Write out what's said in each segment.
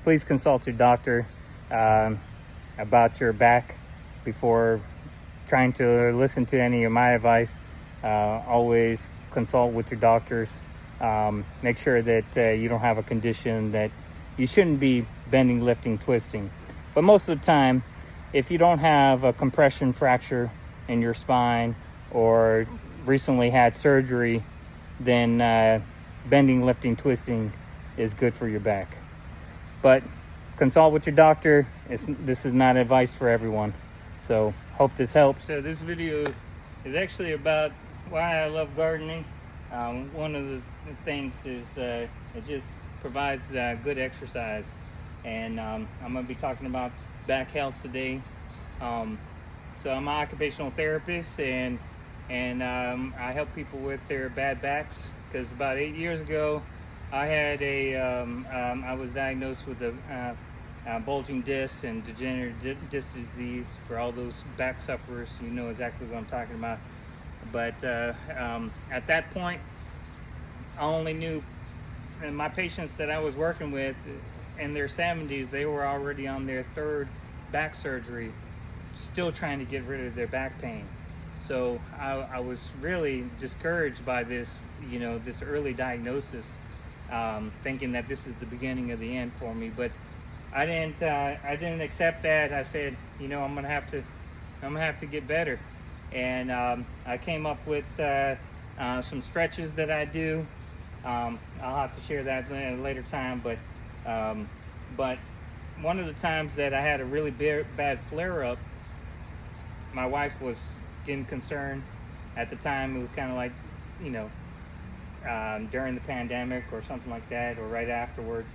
please consult your doctor about your back before trying to listen to any of my advice. Always consult with your doctors. Make sure that you don't have a condition that you shouldn't be bending, lifting, twisting. But most of the time, if you don't have a compression fracture in your spine or recently had surgery, then bending, lifting, twisting is good for your back. But consult with your doctor. This is not advice for everyone. So hope this helps. So this video is actually about why I love gardening. One of the things is it just provides good exercise, and I'm going to be talking about back health today. So I'm an occupational therapist, and I help people with their bad backs, because about 8 years ago I had I was diagnosed with a bulging disc and degenerative disc disease. For all those back sufferers, you know exactly what I'm talking about. But at that point, I only knew, and my patients that I was working with in their 70s, they were already on their third back surgery, still trying to get rid of their back pain. So I was really discouraged by this, this early diagnosis, thinking that this is the beginning of the end for me. But I didn't accept that. I said, I'm gonna have to get better. And I came up with some stretches that I do. I'll have to share that at a later time. But one of the times that I had a really bad flare-up, my wife was getting concerned. At the time, it was kind of like, during the pandemic or something like that, or right afterwards.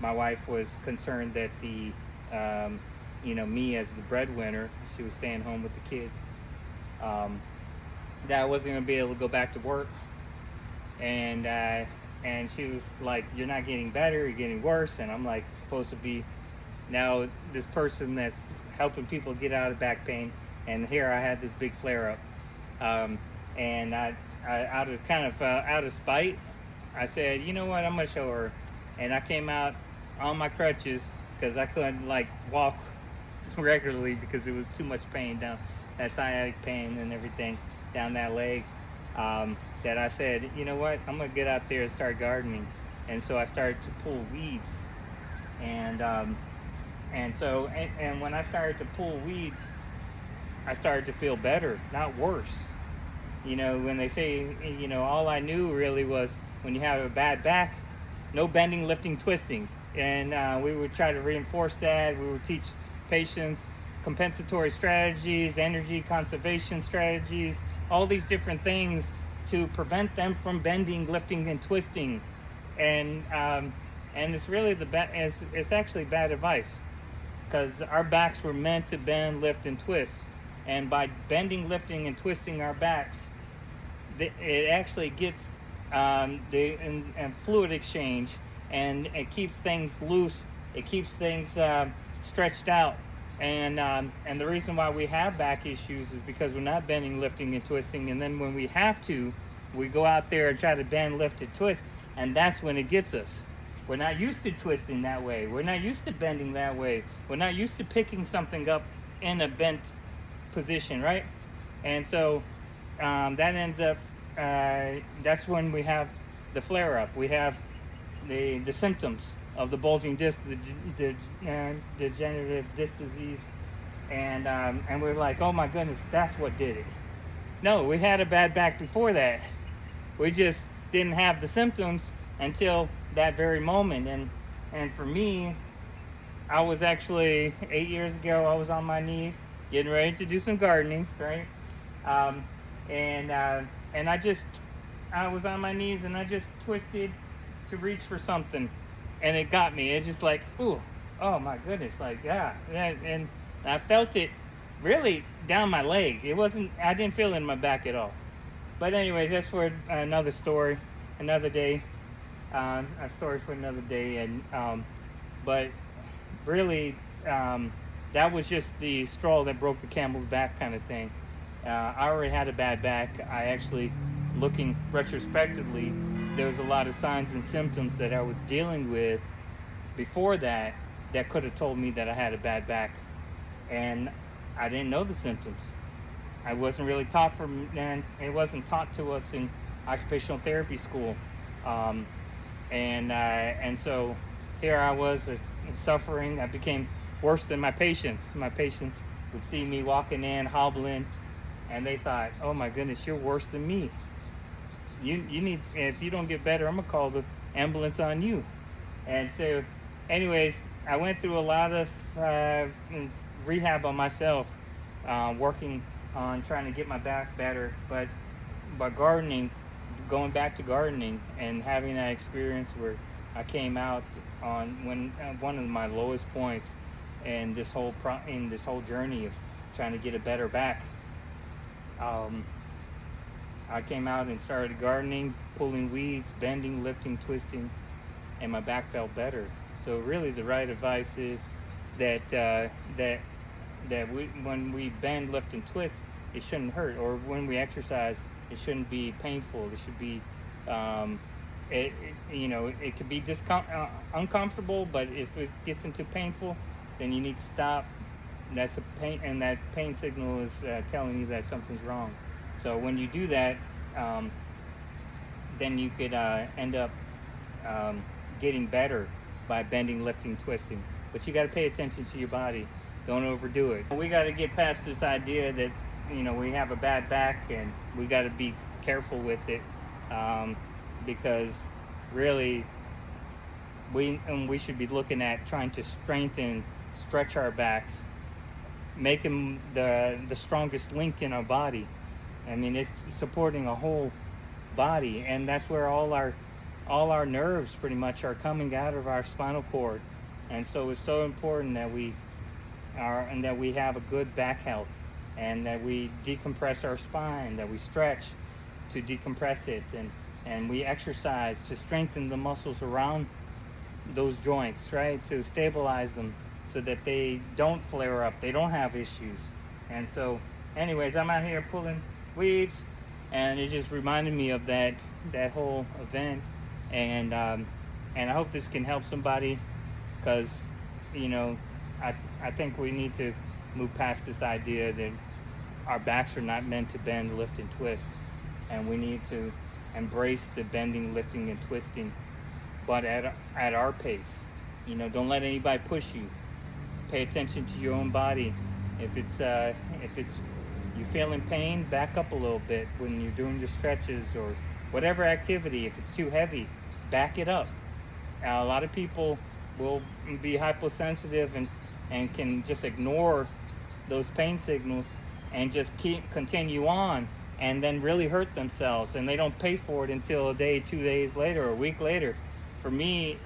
My wife was concerned that me as the breadwinner, she was staying home with the kids, that I wasn't going to be able to go back to work. And she was like, "You're not getting better, you're getting worse." And I'm like, supposed to be now this person that's helping people get out of back pain, and here I had this big flare up. And I out of spite, I said, "You know what, I'm going to show her." And I came out on my crutches, because I couldn't walk regularly because it was too much pain, down that sciatic pain and everything down that leg, that I said, "You know what, I'm gonna get out there and start gardening." And so I started to pull weeds, and when I started to pull weeds, I started to feel better, not worse. When they say, all I knew really was, when you have a bad back, no bending, lifting, twisting. And we would try to reinforce that. We would teach patients compensatory strategies, energy conservation strategies, all these different things to prevent them from bending, lifting, and twisting. And it's really it's actually bad advice, because our backs were meant to bend, lift, and twist. And by bending, lifting, and twisting our backs, it actually gets the fluid exchange, and it keeps things loose. It keeps things stretched out. And the reason why we have back issues is because we're not bending, lifting, and twisting. And then when we have to, we go out there and try to bend, lift, and twist, and that's when it gets us. We're not used to twisting that way. We're not used to bending that way. We're not used to picking something up in a bent position, right? And so that ends up, that's when we have the flare-up. We have the symptoms of the bulging disc, the degenerative disc disease, and we're like, "Oh my goodness, that's what did it." No, we had a bad back before that. We just didn't have the symptoms until that very moment. And for me, I was actually 8 years ago, I was on my knees getting ready to do some gardening, right? And I was on my knees, and I just twisted to reach for something, and it got me. It's just like, ooh, oh my goodness, and I felt it really down my leg. I didn't feel it in my back at all. But anyways, that's for another story, another day, a story for another day. And but really, that was just the straw that broke the camel's back kind of thing. I already had a bad back. I actually, looking retrospectively, there was a lot of signs and symptoms that I was dealing with before that that could have told me that I had a bad back, and I didn't know the symptoms. I wasn't really taught and it wasn't taught to us in occupational therapy school, and so here I was suffering. I became worse than my patients. My patients would see me walking in, hobbling, and they thought, "Oh my goodness, you're worse than me. You need, if you don't get better, I'm gonna call the ambulance on you." And so, anyways, I went through a lot of rehab on myself, working on trying to get my back better. But by gardening, going back to gardening and having that experience where I came out on one of my lowest points in this whole journey of trying to get a better back. I came out and started gardening, pulling weeds, bending, lifting, twisting, and my back felt better. So really, the right advice is that when we bend, lift, and twist, it shouldn't hurt. Or when we exercise, it shouldn't be painful. It should be, it could be uncomfortable, but if it gets into painful, then you need to stop. That's a pain, and that pain signal is telling you that something's wrong. So when you do that, then you could end up getting better by bending, lifting, twisting. But you got to pay attention to your body. Don't overdo it. We got to get past this idea that we have a bad back and we got to be careful with it, because really we should be looking at trying to stretch our backs, make them the strongest link in our body. I mean, it's supporting a whole body, and that's where all our nerves pretty much are coming out of our spinal cord. And so it's so important that we have a good back health, and that we decompress our spine, that we stretch to decompress it, and we exercise to strengthen the muscles around those joints, right? To stabilize them so that they don't flare up, they don't have issues. And so anyways, I'm out here pulling weeds, and it just reminded me of that whole event, and I hope this can help somebody, because I think we need to move past this idea that our backs are not meant to bend, lift, and twist, and we need to embrace the bending, lifting, and twisting, but at our pace. Don't let anybody push you. Pay attention to your own body. If it's you feeling pain, back up a little bit when you're doing your stretches or whatever activity. If it's too heavy, back it up. A lot of people will be hyposensitive and can just ignore those pain signals and just continue on, and then really hurt themselves, and they don't pay for it until a day, 2 days later, or a week later. For me,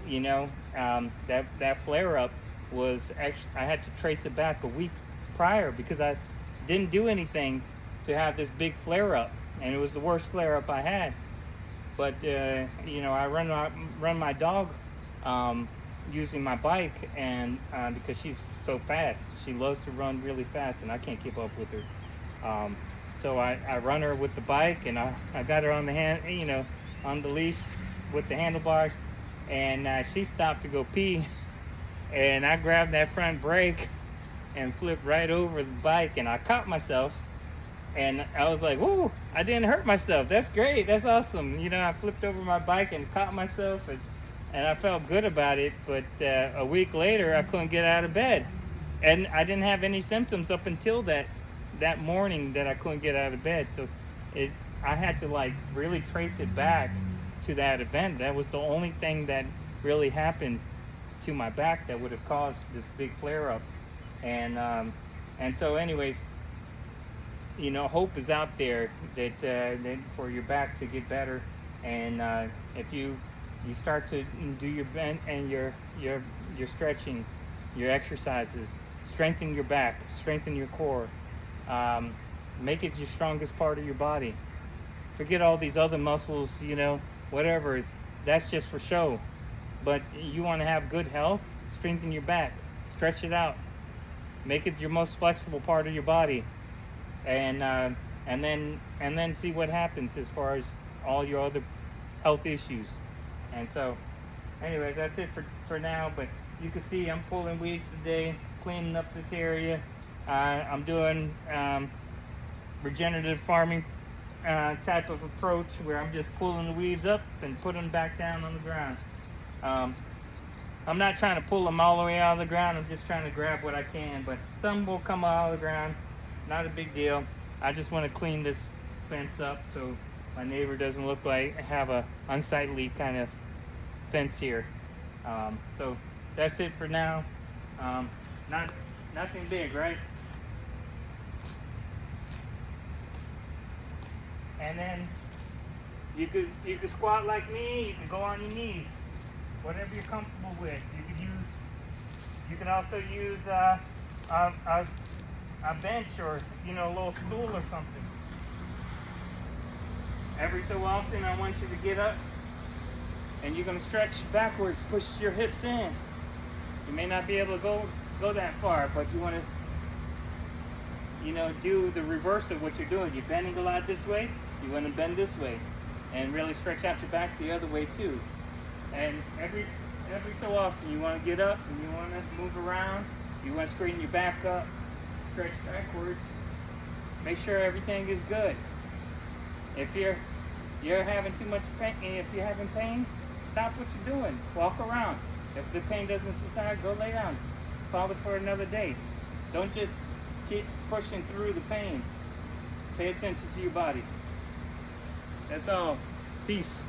that flare up was actually, I had to trace it back a week prior, because I didn't do anything to have this big flare up, and it was the worst flare up I had. But I run my dog using my bike, and because she's so fast, she loves to run really fast, and I can't keep up with her. So I run her with the bike, and I got her on the on the leash with the handlebars, and she stopped to go pee, and I grabbed that front brake and flipped right over the bike, and I caught myself, and I was like, "Whoa, I didn't hurt myself. That's great. That's awesome." I flipped over my bike and caught myself, and I felt good about it. But a week later, I couldn't get out of bed, and I didn't have any symptoms up until that morning that I couldn't get out of bed. So I had to really trace it back to that event. That was the only thing that really happened to my back that would have caused this big flare up. And so anyways, hope is out there that for your back to get better. And if you start to do your bend and your stretching, your exercises, strengthen your back, strengthen your core, make it your strongest part of your body. Forget all these other muscles, whatever, that's just for show. But you want to have good health, strengthen your back, stretch it out, make it your most flexible part of your body, and then see what happens as far as all your other health issues. And so anyways, that's it for now. But you can see I'm pulling weeds today, cleaning up this area. I'm doing regenerative farming type of approach where I'm just pulling the weeds up and putting them back down on the ground. I'm not trying to pull them all the way out of the ground. I'm just trying to grab what I can, but some will come out of the ground. Not a big deal. I just want to clean this fence up so my neighbor doesn't look like I have a unsightly kind of fence here. So that's it for now. Nothing big, right? And then you could squat like me. You can go on your knees, whatever you're comfortable with. You can also use a bench or a little stool or something. Every so often, I want you to get up, and you're gonna stretch backwards, push your hips in. You may not be able to go that far, but you want to do the reverse of what you're doing. You're bending a lot this way. You want to bend this way and really stretch out your back the other way too. And every so often you want to get up and you want to move around. You want to straighten your back up, stretch backwards. Make sure everything is good. If you're having too much pain, if you're having pain, stop what you're doing. Walk around. If the pain doesn't subside, go lay down. Call it for another day. Don't just keep pushing through the pain. Pay attention to your body. That's all. Peace.